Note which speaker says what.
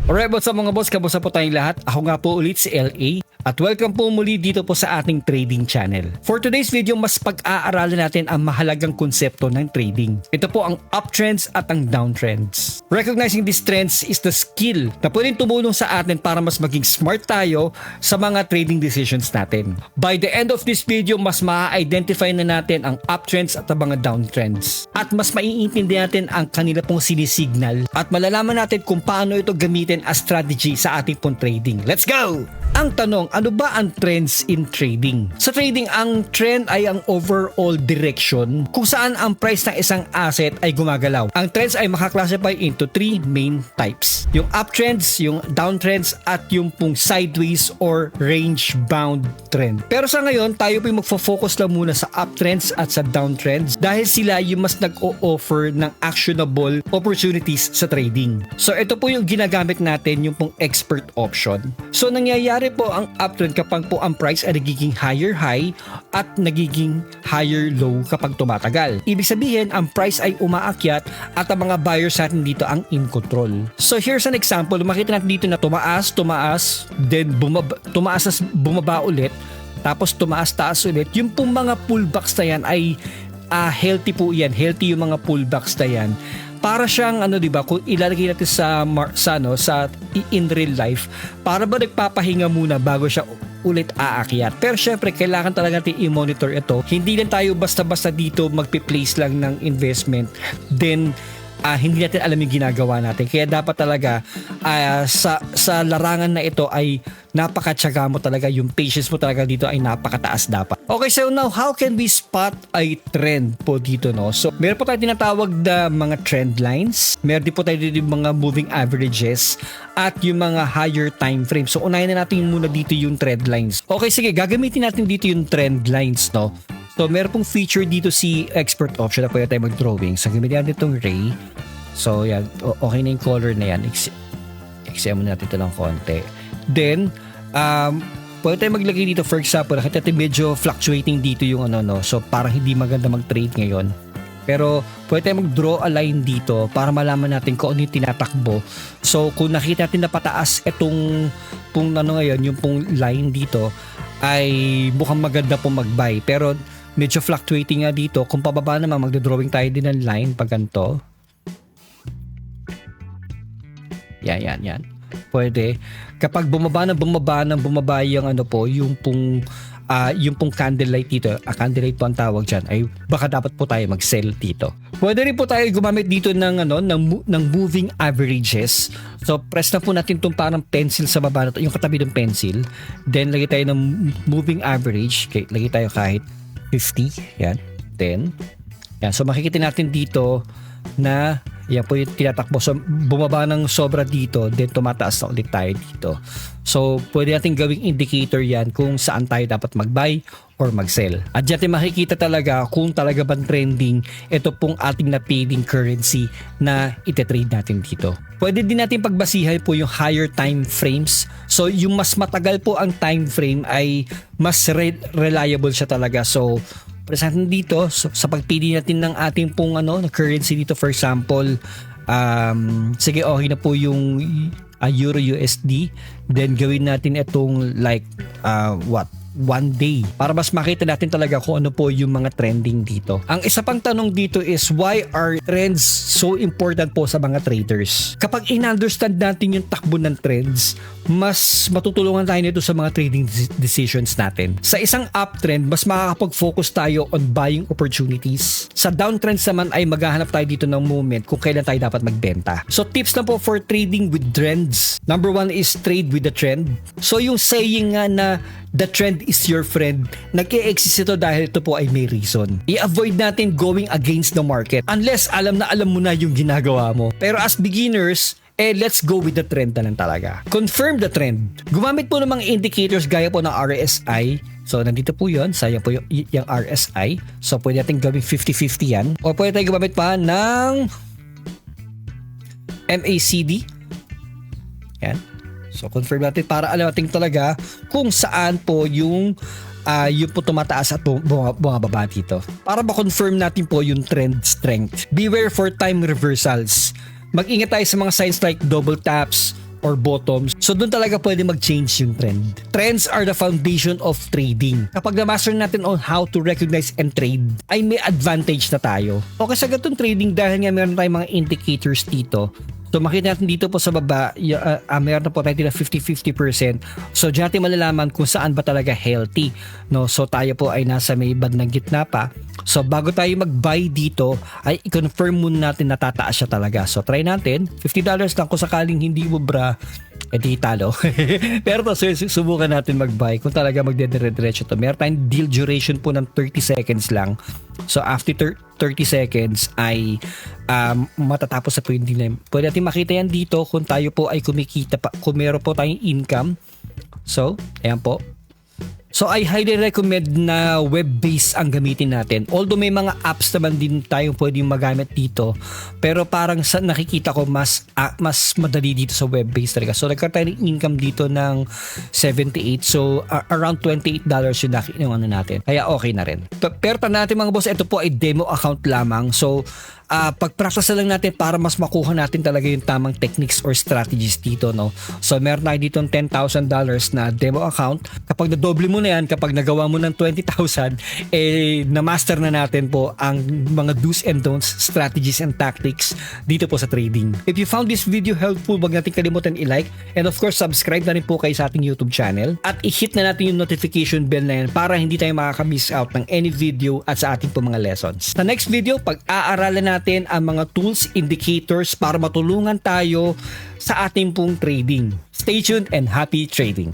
Speaker 1: Alright, what's up mga boss? Kamusta po tayong lahat? Ako nga po ulit si LA at welcome po muli dito po sa ating trading channel. For today's video, mas pag-aaralan natin ang mahalagang konsepto ng trading. Ito po ang uptrends at ang downtrends. Recognizing these trends is the skill na pwedeng tumulong sa atin para mas maging smart tayo sa mga trading decisions natin. By the end of this video, mas ma-identify na natin ang uptrends at ang mga downtrends. At mas maiintindihan natin ang kanila pong sinisignal at malalaman natin kung paano ito gamitin as strategy sa ating pong trading. Let's go! Ang tanong, ano ba ang trends in trading? Sa trading, ang trend ay ang overall direction kung saan ang price ng isang asset ay gumagalaw. Ang trends ay makaklasify into three main types. Yung uptrends, yung downtrends, at yung pong sideways or range-bound trend. Pero sa ngayon, tayo po magfo-focus lang muna sa uptrends at sa downtrends dahil sila yung mas nag-o-offer ng actionable opportunities sa trading. So ito po yung ginagamit natin, yung pong expert option. So nangyayari po ang uptrend kapag po ang price ay nagiging higher high at nagiging higher low kapag tumatagal. Ibig sabihin, ang price ay umaakyat at ang mga buyers natin dito ang in control. So here's an example. Makita natin dito na tumaas, then bumaba ulit, tapos taas ulit. Yung pong mga pullbacks na yan ay healthy po yan. Healthy yung mga pullbacks na yan. Para siyang di ba, kung ilalagay natin sa in real life, para ba nagpapahinga muna bago siya ulit aakyat. Pero syempre, kailangan talaga natin i-monitor ito. Hindi lang tayo basta-basta dito magpi-place lang ng investment, then hindi natin alam yung ginagawa natin. Kaya dapat talaga sa larangan na ito ay napakatyaga mo talaga, yung patience mo talaga dito ay napakataas dapat. Okay, so now, how can we spot a trend po dito, no? So, meron po tayo tinatawag na mga trend lines, meron din po tayo dito yung mga moving averages, at yung mga higher time frame. So, unahin na natin muna dito yung trend lines. Okay, sige, gagamitin natin dito yung trend lines, no? So, meron pong feature dito si expert option na pwede tayo mag-drawing. So, gamitin natin itong ray. So, yan, okay na yung color na yan. XM natin ito ng konti. Then, pwede tayo maglagay dito, for example, nakita natin medyo fluctuating dito yung so parang hindi maganda mag-trade ngayon. Pero pwede tayo mag-draw a line dito para malaman natin kung ano yung tinatakbo. So kung nakita natin na pataas itong ngayon, yung pong line dito, ay mukhang maganda po mag-buy. Pero medyo fluctuating nga dito. Kung pababa naman, magdodrawing tayo din ng line pag ganito. Yan. Pwede. Kapag bumaba yung yung pong candle light dito, candle light po ang tawag dyan, ay baka dapat po tayo mag-sell dito. Pwede rin po tayo gumamit dito ng moving averages. So press na po natin itong parang pencil sa baba na to, yung katabi ng pencil. Then lagay tayo ng moving average. Okay, lagay tayo kahit 50. Yan. 10. Yan. So makikita natin dito na yan po yung tinatakbo. So bumaba ng sobra dito, then tumataas na ulit tayo dito. So pwede natin gawing indicator yan kung saan tayo dapat mag-buy or mag-sell. At dyan makikita talaga kung talaga bang trending ito pong ating napiling currency na itetrade natin dito. Pwede din natin pagbasihan po yung higher time frames. So yung mas matagal po ang time frame ay mas reliable siya talaga. So present dito sa pagpili natin ng ating pong na currency dito, for example, sige, okay na po yung Euro USD, then gawin natin itong like 1 day para mas makita natin talaga kung ano po yung mga trending dito. Ang isa pang tanong dito is, why are trends so important po sa mga traders? Kapag in-understand natin yung takbo ng trends, mas matutulungan tayo nito sa mga trading decisions natin. Sa isang uptrend, mas makakapag-focus tayo on buying opportunities. Sa downtrends naman ay maghahanap tayo dito ng moment kung kailan tayo dapat magbenta. So tips na po for trading with trends. Number 1 is trade with the trend. So yung saying nga na the trend is your friend, nag-e-exist ito dahil ito po ay may reason. I-avoid natin going against the market unless alam mo na yung ginagawa mo. Pero as beginners, let's go with the trend na lang talaga. Confirm the trend. Gumamit po ng mga indicators gaya po ng RSI. So, nandito po yun. Sayang po yung RSI. So, pwede natin gawin 50-50 yan. O pwede tayo gumamit pa ng MACD. Yan. So, confirm natin para alam natin talaga kung saan po yung po tumataas at bumababa dito. Para ma-confirm natin po yung trend strength. Beware for time reversals. Mag-ingat tayo sa mga signs like double taps or bottoms. So doon talaga pwede mag-change yung trend. Trends are the foundation of trading. Kapag na-master natin on how to recognize and trade, ay may advantage na tayo. Okay, sa ganitong trading dahil nga meron tayong mga indicators dito. So makita natin dito po sa baba, meron na po tayo dito 50-50%. So diyan natin malalaman kung saan ba talaga healthy. No? So tayo po ay nasa may bandang gitna pa. So bago tayo mag-buy dito, ay i-confirm muna natin na tataas siya talaga. So try natin, $50 lang kung sakaling hindi mo di talo. Pero to, subukan natin mag-buy kung talaga magdedire-diretso to. Meron tayong deal duration po ng 30 seconds lang. So after 30 seconds ay matatapos sa po yung deal. Pwede natin makita yan dito kung tayo po ay kumikita pa, kung meron po tayong income. So, ayan po. So I highly recommend na web-based ang gamitin natin. Although may mga apps naman din tayong pwedeng magamit dito, pero parang sa nakikita ko mas madali dito sa web-based talaga. So nagkaroon tayo ng income dito ng 78. So around $28 yung ano natin. Kaya okay na rin. Pero tanda natin mga boss, ito po ay demo account lamang. So pag-practice lang natin para mas makuha natin talaga yung tamang techniques or strategies dito, no? So meron tayo dito ng $10,000 na demo account. Kapag na-double mo na yan, kapag nagawa mo ng 20,000, na-master na natin po ang mga do's and don'ts, strategies and tactics dito po sa trading. If you found this video helpful, wag natin kalimutan i-like, and of course subscribe na rin po kayo sa ating YouTube channel at i-hit na natin yung notification bell na yan para hindi tayo makaka-miss out ng any video at sa ating po mga lessons. Sa next video, pag-aaralan natin ang mga tools, indicators para matulungan tayo sa ating pong trading. Stay tuned and happy trading!